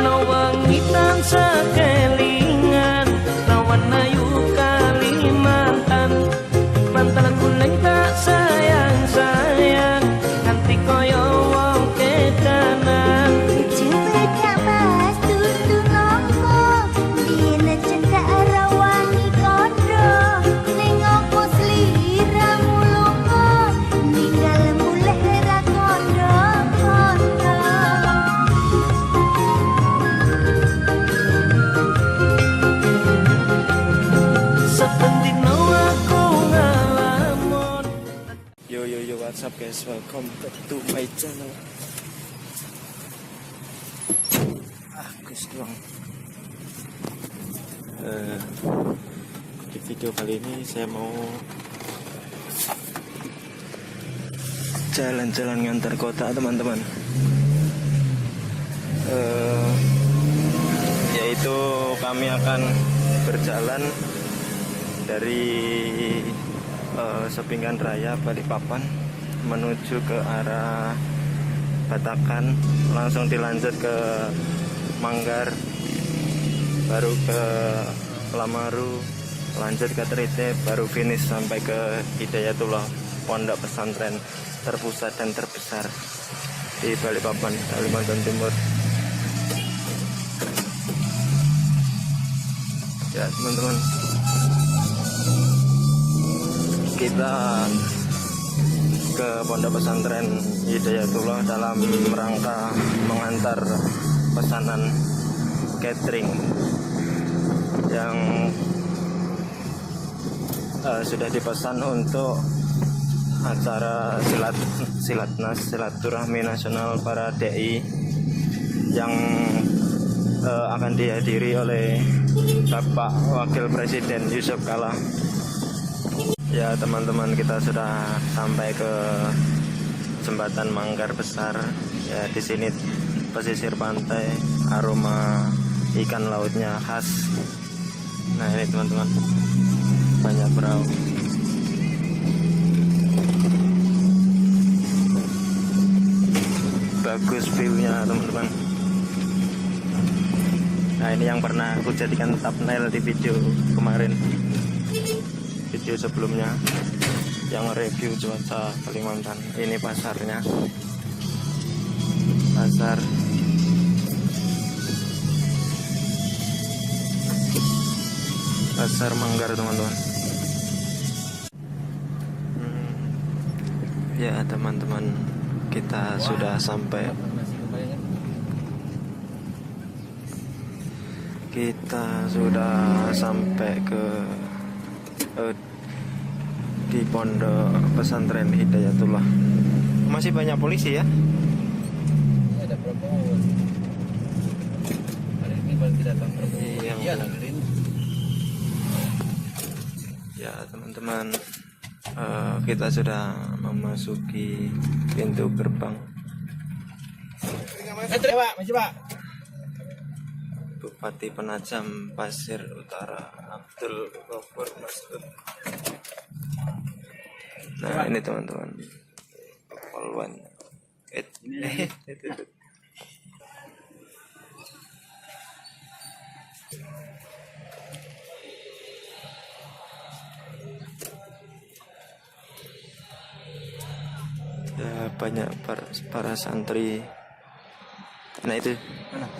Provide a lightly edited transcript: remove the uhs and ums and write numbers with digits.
Dina wengi tansah kelingan lawan ayu Kalimantan. Mantan kuleng tak sayang-sayang nganti koyo wong kedanan. Coba tak mas tutu ngomong dina cedak rawangi kondo nengok sliramu lunga ninggal mulih ra kondo-kondo. Saben dina aku ngalamun. Yo, what's up guys, welcome back to my channel. Gus doang. Di video kali ini saya mau jalan-jalan ngantar kota teman-teman. Yaitu kami akan berjalan dari Sepinggan Raya Balikpapan menuju ke arah Batakan, langsung dilanjut ke Manggar, baru ke Lamaru, lanjut ke Trite, baru finish sampai ke Hidayatullah, pondok pesantren terpusat dan terbesar di Balikpapan, Kalimantan Timur. Ya teman-teman, kita ke pondok pesantren Hidayatullah dalam rangka mengantar pesanan catering yang sudah dipesan untuk acara silaturahmi nasional para DI yang akan dihadiri oleh Bapak Wakil Presiden Yusuf Kala. Ya teman-teman, kita sudah sampai ke jembatan Manggar Besar. Ya di sini pesisir pantai, aroma ikan lautnya khas. Nah ini teman-teman, banyak perahu. Bagus view-nya teman-teman. Nah ini yang pernah aku jadikan thumbnail di video kemarin, video sebelumnya yang review cuaca Kalimantan. Ini pasarnya, pasar Manggar teman-teman. Ya teman-teman, kita sudah sampai. Kita sudah sampai ke di pondok pesantren Hidayatullah. Masih banyak polisi ya? Ada Prabowo. Hari ini baru datang Prabowo. Iya, dengerin. Ya teman-teman, kita sudah memasuki pintu gerbang. Masih Pak. Bupati Penajam Pasir Utara Abdul Ghafur Masud. Nah ini teman-teman, polwan. Ya banyak para santri. Nah itu. Mana?